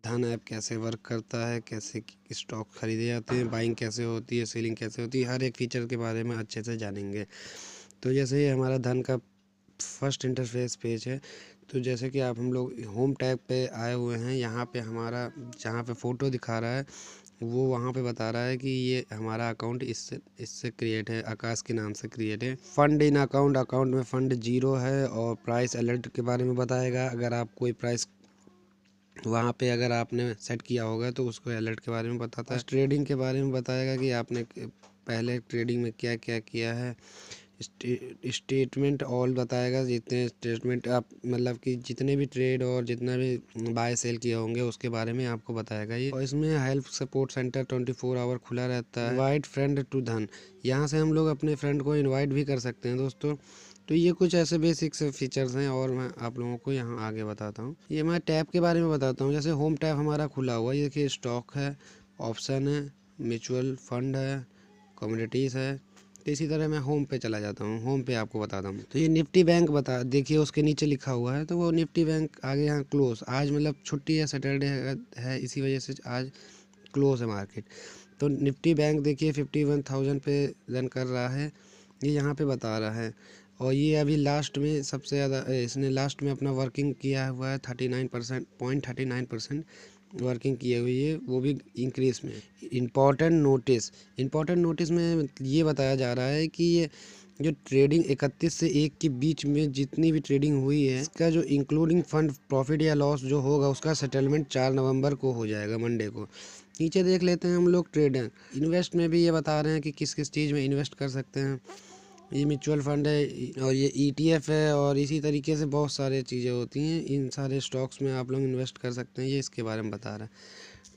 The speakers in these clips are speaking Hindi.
धन ऐप कैसे वर्क करता है, कैसे स्टॉक खरीदे जाते हैं, बाइंग कैसे होती है, सेलिंग कैसे होती है, हर एक फीचर के बारे में अच्छे से जानेंगे। तो जैसे ये हमारा धन का फर्स्ट इंटरफेस पेज है। तो जैसे कि आप हम लोग होम टैब पे आए हुए हैं, यहाँ पे हमारा जहाँ पे फ़ोटो दिखा रहा है वो वहाँ पे बता रहा है कि ये हमारा अकाउंट इससे इससे क्रिएट है, आकाश के नाम से क्रिएट है। फंड इन अकाउंट, अकाउंट में फ़ंड 0 है। और प्राइस अलर्ट के बारे में बताएगा। अगर आप कोई प्राइस वहाँ पे अगर आपने सेट किया होगा तो उसको अलर्ट के बारे में बताता है। ट्रेडिंग के बारे में बताएगा कि आपने पहले ट्रेडिंग में क्या क्या किया है। स्टेटमेंट ऑल बताएगा, जितने स्टेटमेंट आप मतलब कि जितने भी ट्रेड और जितना भी बाय सेल किए होंगे उसके बारे में आपको बताएगा ये। और इसमें हेल्प सपोर्ट सेंटर 24 आवर खुला रहता है। इनवाइट फ्रेंड टू धन, यहाँ से हम लोग अपने फ्रेंड को इनवाइट भी कर सकते हैं दोस्तों। तो ये कुछ ऐसे बेसिक से फीचर्स हैं और मैं आप लोगों को यहाँ आगे बताता हूँ। ये मैं टैब के बारे में बताता हूँ। जैसे होम टैब हमारा खुला हुआ है, ये देखिए स्टॉक है, ऑप्शन है, म्यूचुअल फंड है, कमोडिटीज़ है। तो इसी तरह मैं होम पे चला जाता हूँ, होम पे आपको बताता हूँ। तो ये निफ्टी बैंक बता देखिए उसके नीचे लिखा हुआ है, तो वो निफ्टी बैंक आगे यहाँ क्लोज, आज मतलब छुट्टी है, सैटरडे है, इसी वजह से आज क्लोज है मार्केट। तो निफ्टी बैंक देखिए 51,000 पे रन कर रहा है, ये यहाँ पे बता रहा है। और ये अभी लास्ट में सबसे ज़्यादा इसने लास्ट में अपना वर्किंग किया हुआ है 39% वर्किंग किए हुई है, वो भी इंक्रीज में। इम्पॉर्टेंट नोटिस में ये बताया जा रहा है कि ये जो ट्रेडिंग 31 से 1 के बीच में जितनी भी ट्रेडिंग हुई है, इसका जो इंक्लूडिंग फंड प्रॉफिट या लॉस जो होगा उसका सेटलमेंट 4 नवंबर को हो जाएगा, मंडे को। नीचे देख लेते हैं हम लोग ट्रेडर इन्वेस्ट में भी ये बता रहे हैं कि किस किस चीज़ में इन्वेस्ट कर सकते हैं। ये म्यूचुअल फंड है और ये ETF है और इसी तरीके से बहुत सारे चीज़ें होती हैं। इन सारे स्टॉक्स में आप लोग इन्वेस्ट कर सकते हैं, ये इसके बारे में बता रहा है।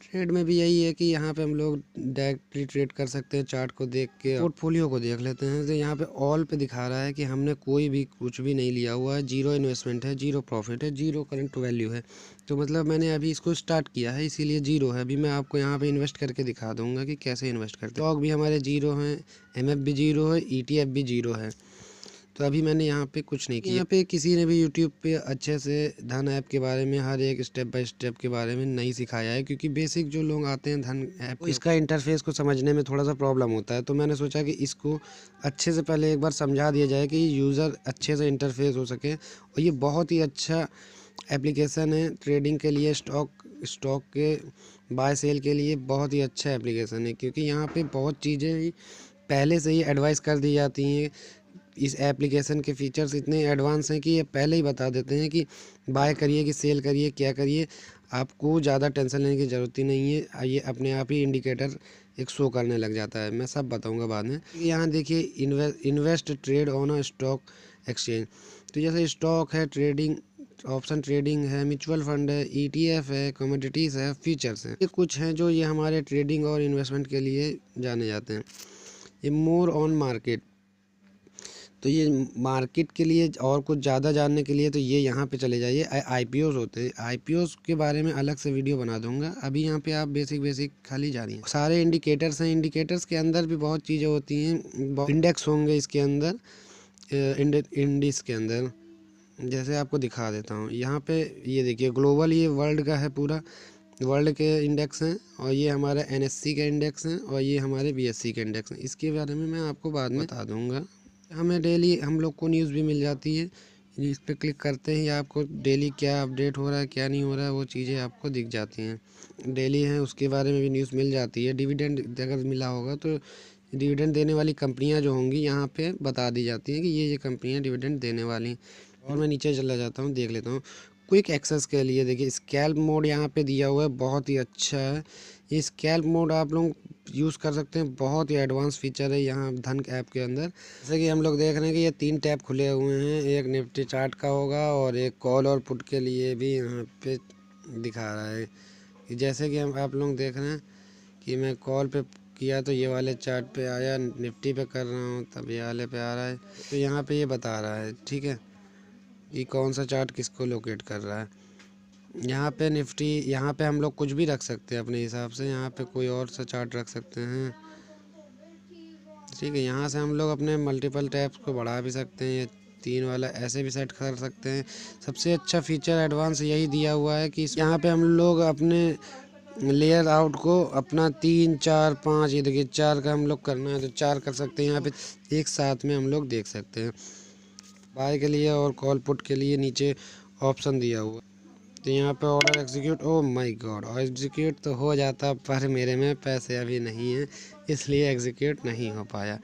ट्रेड में भी यही है कि यहाँ पे हम लोग डायरेक्टली ट्रेड कर सकते हैं, चार्ट को देख के। पोर्टफोलियो को देख लेते हैं, तो यहाँ पे ऑल पे दिखा रहा है कि हमने कोई भी कुछ भी नहीं लिया हुआ है, 0 इन्वेस्टमेंट है, 0 प्रॉफिट है, 0 करंट वैल्यू है। तो मतलब मैंने अभी इसको स्टार्ट किया है इसीलिए 0 है। अभी मैं आपको यहाँ पे इन्वेस्ट करके दिखा दूंगा कि कैसे इन्वेस्ट करते हैं। स्टॉक भी हमारे 0 हैं, MF भी 0 है, ETF भी 0 है। तो अभी मैंने यहाँ पे कुछ नहीं किया। यहाँ पे किसी ने भी यूट्यूब पे अच्छे से धन ऐप के बारे में हर एक स्टेप बाय स्टेप के बारे में नहीं सिखाया है, क्योंकि बेसिक जो लोग आते हैं धन ऐप तो इसका इंटरफेस को समझने में थोड़ा सा प्रॉब्लम होता है। तो मैंने सोचा कि इसको अच्छे से पहले एक बार समझा दिया जाए कि यूज़र अच्छे से इंटरफेस हो सके। और ये बहुत ही अच्छा एप्लीकेशन है ट्रेडिंग के लिए, स्टॉक के बाय सेल के लिए बहुत ही अच्छा एप्लीकेशन है, क्योंकि यहाँ पे बहुत चीज़ें पहले से ही एडवाइस कर दी जाती हैं। इस एप्लीकेशन के फीचर्स इतने एडवांस हैं कि ये पहले ही बता देते हैं कि बाय करिए कि सेल करिए, क्या करिए। आपको ज़्यादा टेंशन लेने की ज़रूरत ही नहीं है, ये अपने आप ही इंडिकेटर एक शो करने लग जाता है। मैं सब बताऊंगा बाद में। यहाँ देखिए invest trade on a stock exchange. तो जैसे स्टॉक है, ट्रेडिंग ऑप्शन ट्रेडिंग है, म्यूचुअल फंड है, ETF है, कमोडिटीज़ है, फीचर्स हैं, ये कुछ हैं जो ये हमारे ट्रेडिंग और इन्वेस्टमेंट के लिए जाने जाते हैं। ये मोर ऑन मार्केट, तो ये मार्केट के लिए और कुछ ज़्यादा जानने के लिए तो ये यहाँ पे चले जाइए। IPOs होते हैं, IPOs के बारे में अलग से वीडियो बना दूंगा। अभी यहाँ पे आप बेसिक खाली जानिए। सारे इंडिकेटर्स हैं, इंडिकेटर्स के अंदर भी बहुत चीज़ें होती हैं। इंडेक्स होंगे इसके अंदर, इंडिस के अंदर। जैसे आपको दिखा देता हूँ यहाँ पे, ये देखिए ग्लोबल, ये वर्ल्ड का है, पूरा वर्ल्ड के इंडेक्स हैं। और ये हमारा NSE के इंडेक्स हैं और ये हमारे BSE के इंडेक्स हैं। इसके बारे में मैं आपको बाद में बता दूंगा। हमें डेली हम लोग को न्यूज़ भी मिल जाती है, इस पर क्लिक करते ही आपको डेली क्या अपडेट हो रहा है, क्या नहीं हो रहा है, वो चीज़ें आपको दिख जाती हैं। डेली हैं उसके बारे में भी न्यूज़ मिल जाती है। डिविडेंड अगर मिला होगा तो डिविडेंड देने वाली कंपनियां जो होंगी यहाँ पे बता दी जाती हैं कि ये कंपनियां डिविडेंड देने वाली। और मैं नीचे चला जाता हूँ, देख लेता हूँ। क्विक एक्सेस के लिए देखिए स्कैल्प मोड यहाँ पे दिया हुआ है, बहुत ही अच्छा है। ये स्कैल्प मोड आप लोग यूज़ कर सकते हैं, बहुत ही एडवांस फीचर है यहाँ धन ऐप के अंदर। जैसे कि हम लोग देख रहे हैं कि ये 3 टैब खुले हुए हैं, एक निफ्टी चार्ट का होगा और एक कॉल और पुट के लिए भी यहाँ पे दिखा रहा है। जैसे कि हम आप लोग देख रहे हैं कि मैं कॉल पे किया तो ये वाले चार्ट पे आया, निफ्टी पे कर रहा हूँ तब ये वाले पे आ रहा है। तो यहाँ पे ये बता रहा है, ठीक है, कि कौन सा चार्ट किसको लोकेट कर रहा है। यहाँ पे निफ्टी, यहाँ पे हम लोग कुछ भी रख सकते हैं अपने हिसाब से, यहाँ पे कोई और सा चार्ट रख सकते हैं, ठीक है। यहाँ से हम लोग अपने मल्टीपल टैब्स को बढ़ा भी सकते हैं 3 वाला ऐसे भी सेट कर सकते हैं। सबसे अच्छा फीचर एडवांस यही दिया हुआ है कि यहाँ पे हम लोग अपने लेयर आउट को अपना 3 4 5 ये देखिए 4 का हम लोग करना है तो 4 कर सकते हैं। यहाँ पे एक साथ में हम लोग देख सकते हैं। बाय के लिए और कॉल पुट के लिए नीचे ऑप्शन दिया हुआ। तो यहाँ पे order execute, oh my God, और एग्जीक्यूट तो हो जाता पर मेरे में पैसे अभी नहीं हैं इसलिए एग्जीक्यूट नहीं हो पाया।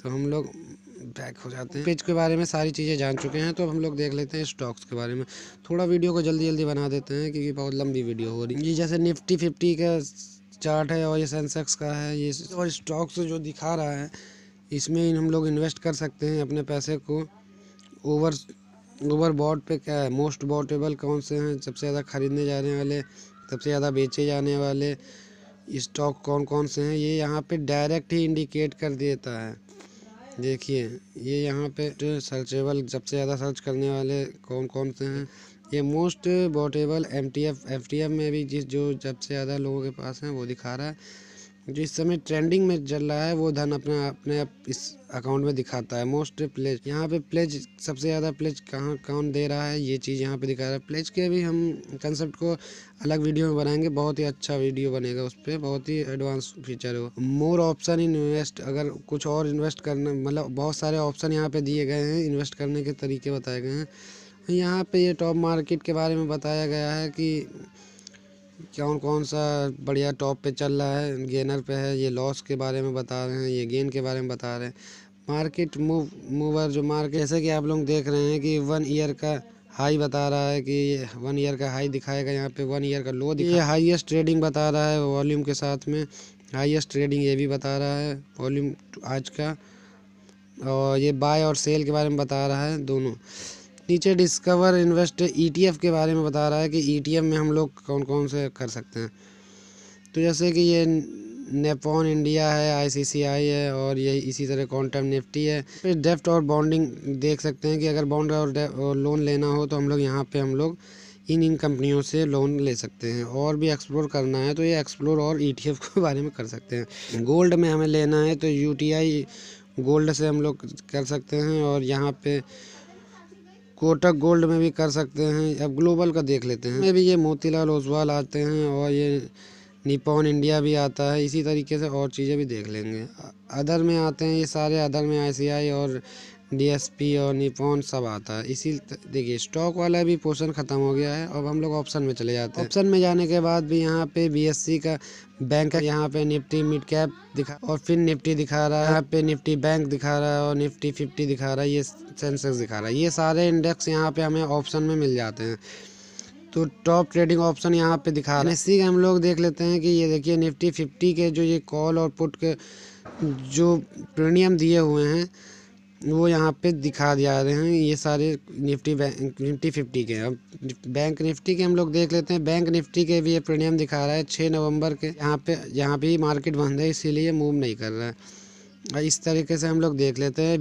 तो हम लोग बैक हो जाते हैं। पेज के बारे में सारी चीज़ें जान चुके हैं तो अब हम लोग देख लेते हैं स्टॉक्स के बारे में। थोड़ा वीडियो को जल्दी जल्दी बना देते हैं क्योंकि बहुत लंबी वीडियो हो रही है। ये जैसे निफ्टी 50 का चार्ट है और ये सेंसेक्स का है, ये और स्टॉक्स जो दिखा रहा है इसमें हम लोग इन्वेस्ट कर सकते हैं अपने पैसे को। ओवर बॉट पे क्या है, मोस्ट बॉटेबल कौन से हैं, सबसे ज़्यादा खरीदने जाने वाले, सबसे ज़्यादा बेचे जाने वाले स्टॉक कौन कौन से हैं, ये यहाँ पे डायरेक्ट ही इंडिकेट कर देता है। देखिए ये यहाँ पे सर्चेबल सबसे ज़्यादा सर्च करने वाले कौन कौन से हैं। ये मोस्ट बॉटेबल एफटीएफ में भी जो सबसे ज़्यादा लोगों के पास हैं वो दिखा रहा है। जो इस समय ट्रेंडिंग में चल रहा है वो धन अपने इस अकाउंट में दिखाता है। मोस्ट प्लेज, यहाँ पे प्लेज सबसे ज़्यादा प्लेज कौन दे रहा है ये चीज़ यहाँ पे दिखा रहा है। प्लेज के भी हम कंसेप्ट को अलग वीडियो में बनाएंगे, बहुत ही अच्छा वीडियो बनेगा उस पर, बहुत ही एडवांस फीचर है वो। मोर ऑप्शन इन इन्वेस्ट, अगर कुछ और इन्वेस्ट करना मतलब बहुत सारे ऑप्शन यहाँ पे दिए गए हैं, इन्वेस्ट करने के तरीके बताए गए हैं। यहाँ पे ये टॉप मार्केट के बारे में बताया गया है कि कौन कौन सा बढ़िया टॉप पे चल रहा है, गेनर पे है। ये लॉस के बारे में बता रहे हैं, ये गेन के बारे में बता रहे हैं। मार्केट मूवर जो मार्केट, जैसे कि आप लोग देख रहे हैं कि 1 ईयर का हाई बता रहा है कि 1 ईयर का हाई दिखाएगा, यहाँ पे 1 ईयर का लो दिखा। ये हाईएस्ट ट्रेडिंग बता रहा है वॉल्यूम के साथ में, हाईएस्ट ट्रेडिंग ये भी बता रहा है वॉल्यूम आज का। और ये बाय और सेल के बारे में बता रहा है दोनों। नीचे डिस्कवर इन्वेस्ट ईटीएफ के बारे में बता रहा है कि ईटीएफ में हम लोग कौन कौन से कर सकते हैं। तो जैसे कि ये नेपॉन इंडिया है, आईसीसीआई है और ये इसी तरह क्वांटम निफ्टी है। फिर डेप्ट और बॉन्डिंग देख सकते हैं कि अगर बॉन्ड और लोन लेना हो तो हम लोग यहाँ पे हम लोग इन कंपनियों से लोन ले सकते हैं। और भी एक्सप्लोर करना है तो ये एक्सप्लोर और ईटीएफ के बारे में कर सकते हैं। गोल्ड में हमें लेना है तो यूटीआई गोल्ड से हम लोग कर सकते हैं और यहाँ पे कोटक गोल्ड में भी कर सकते हैं। अब ग्लोबल का देख लेते हैं, में भी ये मोतीलाल ओसवाल आते हैं और ये निपॉन इंडिया भी आता है। इसी तरीके से और चीज़ें भी देख लेंगे। अदर में आते हैं ये सारे, अदर में आईसीआई और डीएसपी और निपॉन सब आता है। इसी देखिए स्टॉक वाला भी पोर्शन खत्म हो गया है। अब हम लोग ऑप्शन में चले जाते हैं। ऑप्शन में जाने के बाद भी यहाँ पे बीएससी का बैंक है, यहाँ पे निफ्टी मिड कैप दिखा और फिर निफ्टी दिखा रहा है, यहाँ पे निफ्टी बैंक दिखा रहा है और निफ्टी 50 दिखा रहा है, ये सेंसेक्स दिखा रहा है। ये सारे इंडेक्स यहाँ पे हमें ऑप्शन में मिल जाते हैं। तो टॉप ट्रेडिंग ऑप्शन यहाँ पे दिखा रहा है। इसी का हम लोग देख लेते हैं कि ये देखिए निफ्टी 50 के जो ये कॉल और पुट के जो प्रीमियम दिए हुए हैं वो यहाँ पे दिखा दिया रहे हैं। ये सारे निफ्टी 50 के। अब बैंक निफ्टी के हम लोग देख लेते हैं। बैंक निफ्टी के भी ये प्रीमियम दिखा रहा है 6 नवंबर के। यहाँ पे मार्केट बंद है इसीलिए मूव नहीं कर रहा है। और इस तरीके से हम लोग देख लेते हैं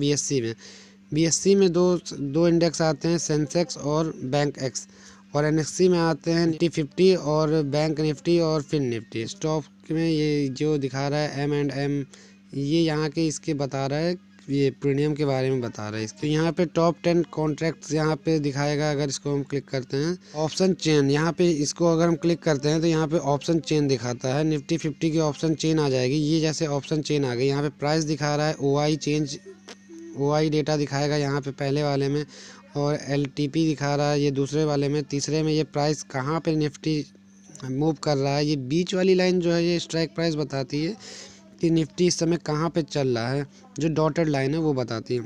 बीएससी में दो इंडेक्स आते हैं, सेंसेक्स और बैंक एक्स। और एनएससी में आते हैं निफ्टी 50 और बैंक निफ्टी और फिन निफ्टी। स्टॉक में ये जो दिखा रहा है M&M, ये यहाँ के इसके बता रहा है, ये प्रीमियम के बारे में बता रहा है इसके। यहाँ पे टॉप 10 कॉन्ट्रैक्ट्स यहाँ पे दिखाएगा। अगर इसको हम क्लिक करते हैं ऑप्शन चेन, यहाँ पे इसको अगर हम क्लिक करते हैं तो यहाँ पे ऑप्शन चेन दिखाता है। निफ्टी 50 की ऑप्शन चेन आ जाएगी। ये जैसे ऑप्शन चेन आ गई, यहाँ पे प्राइस दिखा रहा है, OI डेटा दिखाएगा यहाँ पे पहले वाले में, और LTP दिखा रहा है ये दूसरे वाले में। तीसरे में ये प्राइस कहाँ पे निफ्टी मूव कर रहा है। ये बीच वाली लाइन जो है ये स्ट्राइक प्राइस बताती है कि निफ्टी इस समय कहाँ पे चल रहा है। जो डॉटेड लाइन है वो बताती है।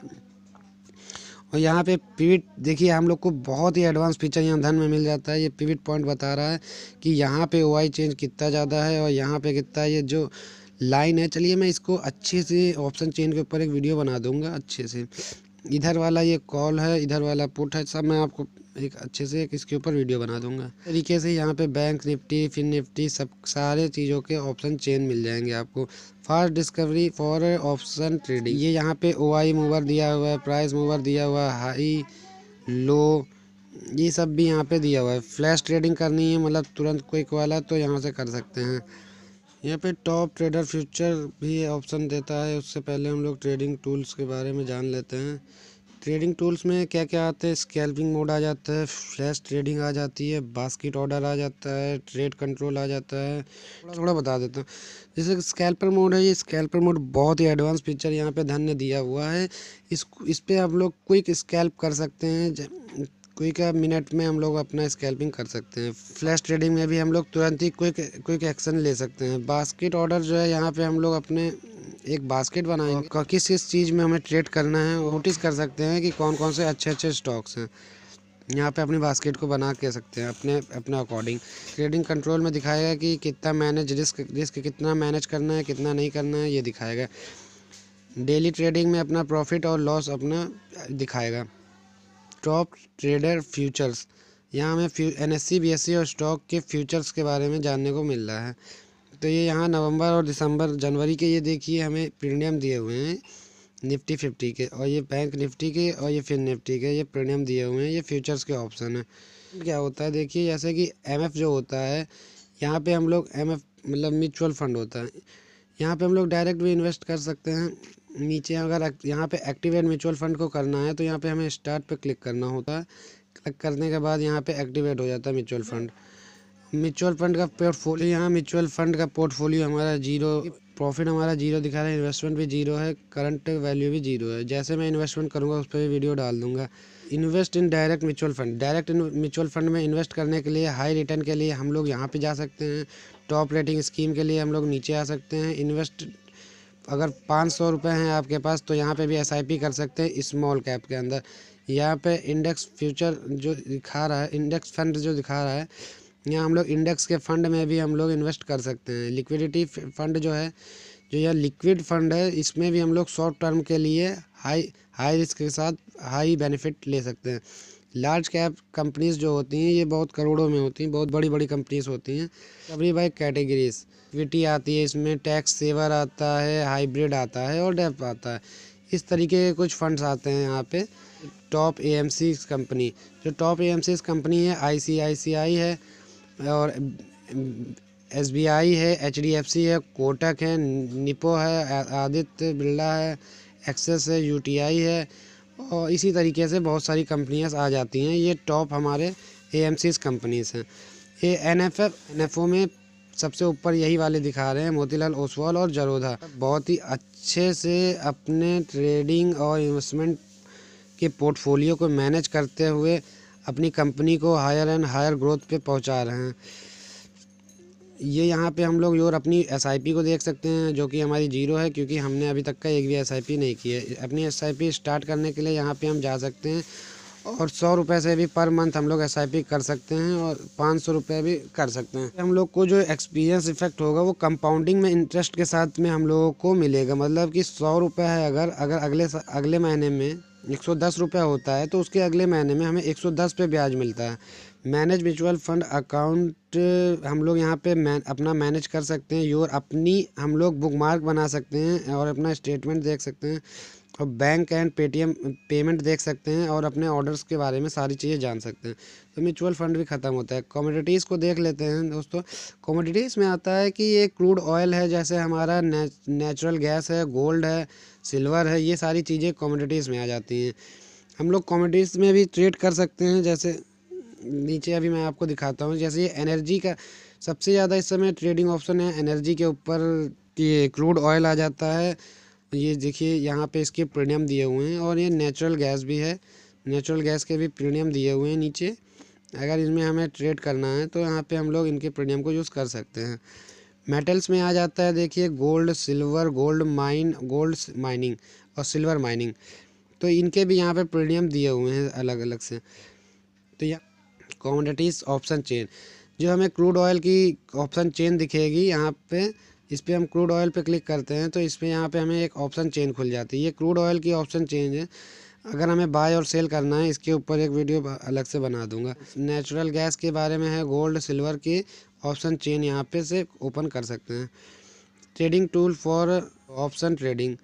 और यहाँ पे पिविट देखिए, हम लोग को बहुत ही एडवांस फीचर यहाँ धन में मिल जाता है। ये पिविट पॉइंट बता रहा है कि यहाँ पे OI चेंज कितना ज़्यादा है और यहाँ पे कितना ये जो लाइन है। चलिए मैं इसको अच्छे से ऑप्शन चेन के ऊपर एक वीडियो बना दूंगा अच्छे से। इधर वाला ये कॉल है, इधर वाला पुट है, सब मैं आपको एक अच्छे से इसके ऊपर वीडियो बना दूंगा। तरीके से यहाँ पे बैंक निफ्टी, फिन निफ्टी, सब सारे चीज़ों के ऑप्शन चेन मिल जाएंगे आपको। Fast discovery for option trading, ये यहाँ पे OI मूवर दिया हुआ है, प्राइस मूवर दिया हुआ है, हाई लो, ये सब भी यहाँ पे दिया हुआ है। फ्लैश ट्रेडिंग करनी है मतलब तुरंत क्विक वाला, तो यहाँ से कर सकते हैं। यहाँ पे टॉप ट्रेडर फ्यूचर भी ऑप्शन देता है। उससे पहले हम लोग ट्रेडिंग टूल्स के बारे में जान लेते हैं ट्रेडिंग टूल्स में क्या क्या आता है, स्कैल्पिंग मोड आ जाता है, फ्लैश ट्रेडिंग आ जाती है, बास्केट ऑर्डर आ जाता है, ट्रेड कंट्रोल आ जाता है। थोड़ा थोड़ा बता देता हूँ। जैसे स्कैल्पर मोड है, ये स्कैल्पर मोड बहुत ही एडवांस फीचर यहाँ पे धन ने दिया हुआ है। इस पे आप लोग क्विक स्कैल्प कर सकते हैं। क्विक मिनट में हम लोग अपना स्कैल्पिंग कर सकते हैं। फ्लैश ट्रेडिंग में भी हम लोग तुरंत ही क्विक एक्शन ले सकते हैं। बास्केट ऑर्डर जो है, यहाँ पे हम लोग अपने एक बास्केट बनाएंगे, किस किस चीज़ में हमें ट्रेड करना है नोटिस कर सकते हैं कि कौन कौन से अच्छे अच्छे स्टॉक्स हैं। यहाँ पे अपनी बास्केट को बना के सकते हैं अपने अकॉर्डिंग। ट्रेडिंग कंट्रोल में दिखाएगा कि कितना मैनेज रिस्क कितना मैनेज करना है, कितना नहीं करना है, ये दिखाएगा। डेली ट्रेडिंग में अपना प्रॉफिट और लॉस अपना दिखाएगा। टॉप ट्रेडर फ्यूचर्स, यहाँ हमें NSE BSE और स्टॉक के फ्यूचर्स के बारे में जानने को मिल रहा है। तो ये यहाँ नवंबर और दिसंबर जनवरी के ये देखिए हमें प्रीमियम दिए हुए हैं निफ्टी 50 के, और ये बैंक निफ्टी के और ये फिन निफ्टी के, ये प्रीमियम दिए हुए हैं। ये फ्यूचर्स के ऑप्शन है। क्या होता है देखिए, जैसे कि MF जो होता है, यहाँ पे हम लोग MF मतलब म्यूचुअल फंड होता है, यहाँ पे हम लोग डायरेक्ट भी इन्वेस्ट कर सकते हैं। नीचे अगर यहाँ पे एक्टिवेट म्यूचुअल फंड को करना है तो यहाँ पे हमें स्टार्ट पे क्लिक करना होता है। क्लिक करने के बाद यहाँ पे एक्टिवेट हो जाता है म्यूचुअल फंड। म्यूचुअल फंड का पोर्टफोलियो, यहाँ म्यूचुअल फंड का पोर्टफोलियो हमारा जीरो, प्रॉफिट हमारा जीरो दिखा रहा है, इन्वेस्टमेंट भी जीरो है, करंट वैल्यू भी जीरो है। जैसे मैं इन्वेस्टमेंट करूँगा उस पर भी वीडियो डाल दूंगा। Invest in direct mutual fund, direct mutual fund में इन्वेस्ट करने के लिए हाई रिटर्न के लिए हम लोग यहाँ पे जा सकते हैं। टॉप रेटिंग स्कीम के लिए हम लोग नीचे आ सकते हैं। इन्वेस्ट अगर 500 रुपये हैं आपके पास तो यहाँ पे भी SIP कर सकते हैं स्मॉल कैप के अंदर। यहाँ पे इंडेक्स फ्यूचर जो दिखा रहा है, इंडेक्स फंड जो दिखा रहा है, यहाँ हम लोग इंडेक्स के फंड में भी हम लोग इन्वेस्ट कर सकते हैं। लिक्विडिटी फंड जो है, जो यह लिक्विड फंड है, इसमें भी हम लोग शॉर्ट टर्म के लिए हाई रिस्क के साथ हाई बेनिफिट ले सकते हैं। लार्ज कैप कंपनीज जो होती हैं ये बहुत करोड़ों में होती हैं, बहुत बड़ी बड़ी कंपनीज होती हैं। रिकवरी बाय कैटेगरीज, इक्विटी आती है, इसमें टैक्स सेवर आता है, हाइब्रिड आता है और डेप आता है। इस तरीके के कुछ फंड्स आते हैं यहाँ पे। टॉप AMC कंपनी, जो टॉप AMC कंपनी है, ICICI है और SBI है, HDFC है, कोटक है, निपो है, आदित्य बिरला है, एक्सेस है, UTI है और इसी तरीके से बहुत सारी कंपनियां आ जाती हैं। ये टॉप हमारे AMC कंपनीज हैं। ये NFO में सबसे ऊपर यही वाले दिखा रहे हैं, मोतीलाल ओसवाल और जरोधा। बहुत ही अच्छे से अपने ट्रेडिंग और इन्वेस्टमेंट के पोर्टफोलियो को मैनेज करते हुए अपनी कंपनी को हायर एंड हायर ग्रोथ पे पहुंचा रहे हैं। ये यहाँ पे हम लोग और अपनी SIP को देख सकते हैं, जो कि हमारी जीरो है क्योंकि हमने अभी तक का एक भी SIP नहीं की है। अपनी SIP स्टार्ट करने के लिए यहाँ पे हम जा सकते हैं और 100 रुपये से भी पर मंथ हम लोग SIP कर सकते हैं और 500 रुपये भी कर सकते हैं। हम लोग को जो एक्सपीरियंस इफेक्ट होगा वो कंपाउंडिंग में इंटरेस्ट के साथ में हम लोगों को मिलेगा। मतलब कि 100 रुपये है, अगर अगले महीने में 110 रुपये होता है तो उसके अगले महीने में हमें 110 पे ब्याज मिलता है। मैनेज म्यूचुअल फंड अकाउंट हम लोग यहाँ पे अपना मैनेज कर सकते हैं। और अपनी हम लोग बुकमार्क बना सकते हैं और अपना स्टेटमेंट देख सकते हैं और बैंक एंड पेटीएम पेमेंट देख सकते हैं और अपने ऑर्डर्स के बारे में सारी चीज़ें जान सकते हैं। तो म्यूचुअल फंड भी ख़त्म होता है। कमोडिटीज़ को देख लेते हैं दोस्तों। कमोडिटीज़ में आता है कि ये क्रूड ऑयल है, जैसे हमारा नेचुरल गैस है, गोल्ड है, सिल्वर है, ये सारी चीज़ें कमोडिटीज़ में आ जाती हैं। हम लोग कमोडिटीज़ में भी ट्रेड कर सकते हैं। जैसे नीचे अभी मैं आपको दिखाता हूँ, जैसे ये एनर्जी का सबसे ज़्यादा इस समय ट्रेडिंग ऑप्शन है एनर्जी के ऊपर। ये क्रूड ऑयल आ जाता है, ये देखिए यहाँ पे इसके प्रीमियम दिए हुए हैं और ये नेचुरल गैस भी है, नेचुरल गैस के भी प्रीमियम दिए हुए हैं नीचे। अगर इसमें हमें ट्रेड करना है तो यहाँ पे हम लोग इनके प्रीमियम को यूज़ कर सकते हैं। मेटल्स में आ जाता है देखिए गोल्ड, सिल्वर, गोल्ड माइनिंग और सिल्वर माइनिंग, तो इनके भी यहाँ पे प्रीमियम दिए हुए हैं अलग अलग से। तो यह कमोडिटीज़ ऑप्शन चेन, जो हमें क्रूड ऑयल की ऑप्शन चेन दिखेगी यहाँ पे, इस पर हम क्रूड ऑयल पे क्लिक करते हैं तो इसमें यहाँ पे हमें एक ऑप्शन चेन खुल जाती है। ये क्रूड ऑयल की ऑप्शन चेन है। अगर हमें बाय और सेल करना है, इसके ऊपर एक वीडियो अलग से बना दूंगा। नेचुरल गैस के बारे में है, गोल्ड सिल्वर की ऑप्शन चेन यहाँ पे से ओपन कर सकते हैं। Trading tool for option trading,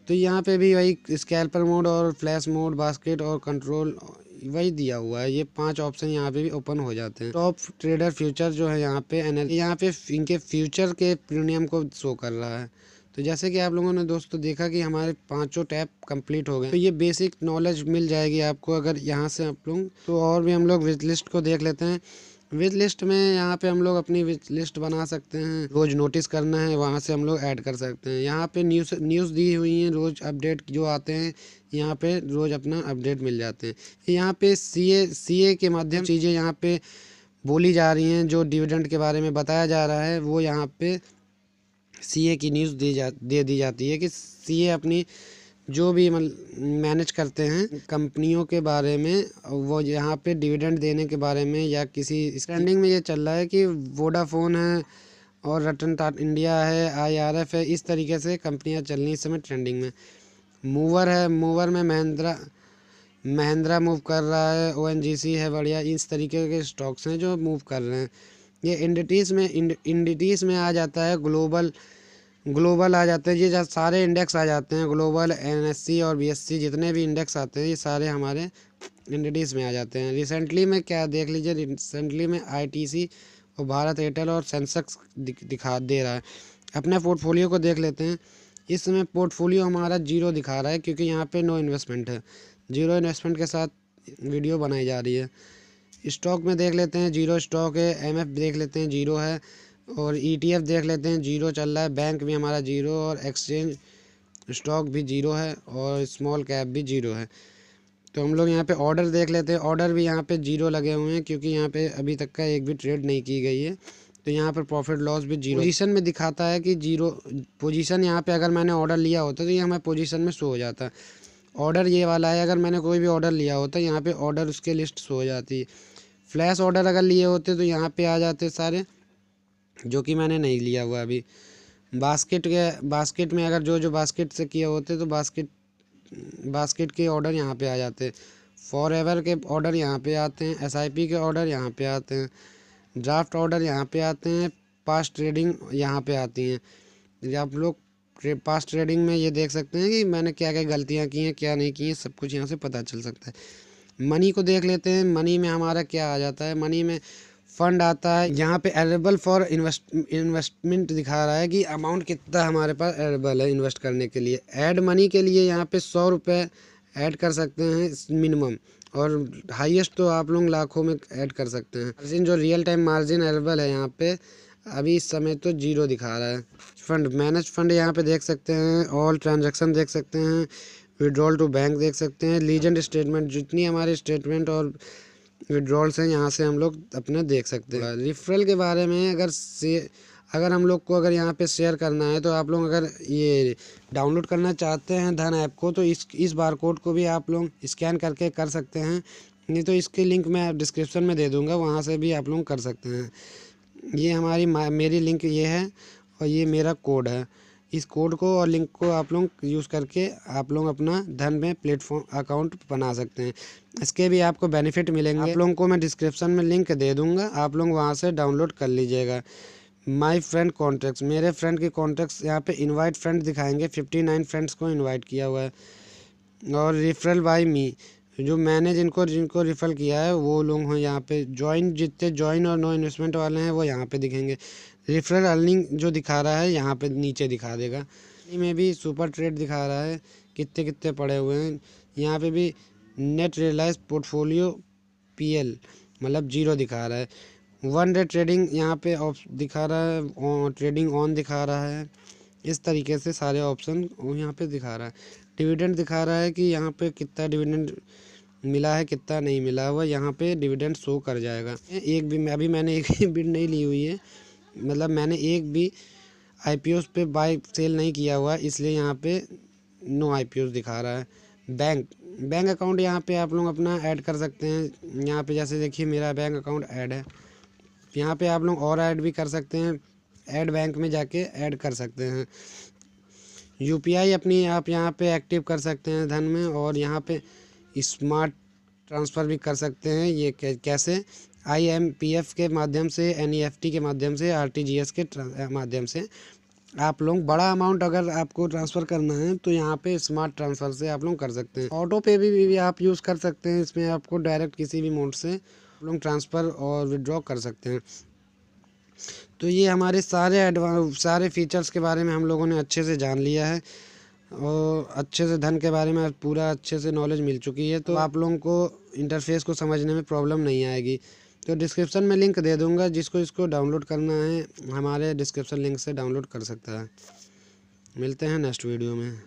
तो यहाँ पे भी वही स्कैल्पर मोड और फ्लैश मोड, बास्केट और कंट्रोल वही दिया हुआ है। ये 5 ऑप्शन यहाँ पे भी ओपन हो जाते हैं। टॉप ट्रेडर फ्यूचर जो है यहाँ पे इनके फ्यूचर के प्रीमियम को शो कर रहा है। तो जैसे कि आप लोगों ने दोस्तों देखा कि हमारे 5 टैब कंप्लीट हो गए, तो ये बेसिक नॉलेज मिल जाएगी आपको अगर यहाँ से आप लोग। तो और भी हम लोग विश लिस्ट को देख लेते हैं। विश लिस्ट में यहाँ पे हम लोग अपनी विश लिस्ट बना सकते हैं, रोज नोटिस करना है वहाँ से हम लोग ऐड कर सकते हैं। यहाँ पे न्यूज़ दी हुई है, रोज अपडेट जो आते हैं यहाँ पे रोज अपना अपडेट मिल जाते हैं। यहाँ पे सीए के माध्यम चीज़ें यहाँ पे बोली जा रही हैं, जो डिविडेंड के बारे में बताया जा रहा है वो यहाँ पे सीए की न्यूज़ दे दी जाती है कि सीए अपनी जो भी मैनेज करते हैं कंपनियों के बारे में, वो यहाँ पे डिविडेंड देने के बारे में, या किसी ट्रेंडिंग में ये चल रहा है कि वोडाफोन है और रतन टाटा इंडिया है, आईआरएफ है, इस तरीके से कंपनियां चल रही इस समय ट्रेंडिंग में। मूवर है, मूवर में महिंद्रा मूव कर रहा है, ओएनजीसी है बढ़िया, इस तरीके के स्टॉक्स हैं जो मूव कर रहे हैं। ये इंडिटीज़ में आ जाता है, ग्लोबल आ जाते हैं, ये सारे इंडेक्स आ जाते हैं, ग्लोबल, एनएससी और बीएससी जितने भी इंडेक्स आते हैं ये सारे हमारे इंडिटीज़ में आ जाते हैं। रिसेंटली में क्या देख लीजिए, रिसेंटली में आईटीसी और भारत एयरटेल और सेंसेक्स दिखा दे रहा है। अपने पोर्टफोलियो को देख लेते हैं। इस समय पोर्टफोलियो हमारा जीरो दिखा रहा है क्योंकि यहाँ पे नो इन्वेस्टमेंट है, जीरो इन्वेस्टमेंट के साथ वीडियो बनाई जा रही है। स्टॉक में देख लेते हैं, जीरो स्टॉक है। एमएफ देख लेते हैं, जीरो है। और ईटीएफ देख लेते हैं, जीरो चल रहा है। बैंक भी हमारा जीरो, और एक्सचेंज स्टॉक भी जीरो है, और स्मॉल कैप भी जीरो है। तो हम लोग यहाँ पे ऑर्डर देख लेते हैं, ऑर्डर भी यहाँ पे जीरो लगे हुए हैं क्योंकि यहाँ पे अभी तक का एक भी ट्रेड नहीं की गई है। तो यहाँ पर प्रॉफिट लॉस भी जीरो पोजीशन में दिखाता है कि जीरो पोजीशन। यहाँ पे अगर मैंने ऑर्डर लिया होता तो ये हमें पोजीशन में शो हो जाता। ऑर्डर ये वाला है, अगर मैंने कोई भी ऑर्डर लिया होता यहाँ पे ऑर्डर उसके लिस्ट शो हो जाती है। फ्लैश ऑर्डर अगर लिए होते तो यहाँ पे आ जाते सारे, जो कि मैंने नहीं लिया हुआ अभी। बास्केट में अगर जो बास्केट से किए होते तो बास्केट के ऑर्डर यहाँ पे आ जाते। फॉरएवर के ऑर्डर यहाँ पे आते हैं, एसआईपी के ऑर्डर यहाँ पे आते हैं, ड्राफ्ट ऑर्डर यहाँ पे आते हैं, पास्ट ट्रेडिंग यहाँ पे आती हैं। आप लोग पास्ट ट्रेडिंग में ये देख सकते हैं कि मैंने क्या क्या गलतियाँ की हैं, क्या नहीं की हैं, सब कुछ यहाँ से पता चल सकता है। मनी को देख लेते हैं। मनी में हमारा क्या आ जाता है, मनी में फंड आता है। यहाँ पे एलिजिबल फॉर इन्वेस्टमेंट दिखा रहा है कि अमाउंट कितना हमारे पास एलिजिबल है इन्वेस्ट करने के लिए। ऐड मनी के लिए यहाँ पे 100 रुपये ऐड कर सकते हैं मिनिमम, और हाईएस्ट तो आप लोग लाखों में ऐड कर सकते हैं। मार्जिन जो रियल टाइम मार्जिन एलिजिबल है यहाँ पे अभी इस समय तो जीरो दिखा रहा है। फंड मैनेज फंड यहाँ पे देख सकते हैं, ऑल ट्रांजेक्शन देख सकते हैं, विड्रॉल टू बैंक देख सकते हैं, लीजेंड स्टेटमेंट, जितनी हमारे स्टेटमेंट और विड्रॉल्स हैं यहाँ से हम लोग अपने देख सकते हैं। रिफरल के बारे में अगर हम लोग को अगर यहाँ पे शेयर करना है तो आप लोग अगर ये डाउनलोड करना चाहते हैं धन ऐप को, तो इस बारकोड को भी आप लोग स्कैन करके कर सकते हैं, नहीं तो इसकी लिंक मैं डिस्क्रिप्शन में दे दूँगा, वहाँ से भी आप लोग कर सकते हैं। ये मेरी लिंक ये है और ये मेरा कोड है। इस कोड को और लिंक को आप लोग यूज़ करके आप लोग अपना धन में प्लेटफॉर्म अकाउंट बना सकते हैं। इसके भी आपको बेनिफिट मिलेंगे। आप लोगों को मैं डिस्क्रिप्शन में लिंक दे दूंगा, आप लोग वहां से डाउनलोड कर लीजिएगा। माय फ्रेंड कॉन्टैक्ट्स, मेरे फ्रेंड के कॉन्टैक्ट्स यहाँ पे इनवाइट फ्रेंड दिखाएंगे। 59 फ्रेंड्स को इनवाइट किया हुआ है। और रेफरल बाय मी, जो मैंने जिनको रेफर किया है वो लोग हैं यहाँ पे। जितने ज्वाइन और नो इन्वेस्टमेंट वाले हैं वो यहाँ पे दिखेंगे। रेफरल अर्निंग जो दिखा रहा है यहाँ पे नीचे दिखा देगा। में भी सुपर ट्रेड दिखा रहा है कितने कितने पड़े हुए हैं। यहाँ पे भी नेट रियलाइज पोर्टफोलियो पीएल मतलब जीरो दिखा रहा है। 1 डे ट्रेडिंग यहाँ पे दिखा रहा है, ट्रेडिंग ऑन दिखा रहा है। इस तरीके से सारे ऑप्शन यहाँ पे दिखा रहा है। डिविडेंड दिखा रहा है कि यहाँ पे कितना डिविडेंड मिला है, कितना नहीं मिला हुआ, यहाँ पे डिविडेंड शो कर जाएगा। मैंने एक भी बिड नहीं ली हुई है, मतलब मैंने एक भी आईपीओ पे बाय सेल नहीं किया हुआ, इसलिए यहाँ पे नो आईपीओ दिखा रहा है। बैंक अकाउंट यहाँ पे आप लोग अपना ऐड कर सकते हैं। यहाँ पे जैसे देखिए मेरा बैंक अकाउंट ऐड है, यहाँ पे आप लोग और ऐड भी कर सकते हैं। ऐड बैंक में जाके ऐड कर सकते हैं। यूपीआई अपनी आप यहाँ पे एक्टिव कर सकते हैं धन में, और यहाँ पे स्मार्ट ट्रांसफ़र भी कर सकते हैं। ये कैसे, आईएमपीएफ के माध्यम से, एनईएफटी के माध्यम से, आरटीजीएस के माध्यम से। आप लोग बड़ा अमाउंट अगर आपको ट्रांसफ़र करना है तो यहाँ पे स्मार्ट ट्रांसफ़र से आप लोग कर सकते हैं। ऑटो पे भी आप यूज़ कर सकते हैं, इसमें आपको डायरेक्ट किसी भी मोड से आप लोग ट्रांसफ़र और विड्रॉ कर सकते हैं। तो ये हमारे सारे फीचर्स के बारे में हम लोगों ने अच्छे से जान लिया है और अच्छे से धन के बारे में पूरा अच्छे से नॉलेज मिल चुकी है। तो आप लोगों को इंटरफेस को समझने में प्रॉब्लम नहीं आएगी। तो डिस्क्रिप्शन में लिंक दे दूंगा, जिसको इसको डाउनलोड करना है हमारे डिस्क्रिप्शन लिंक से डाउनलोड कर सकता है। मिलते हैं नेक्स्ट वीडियो में।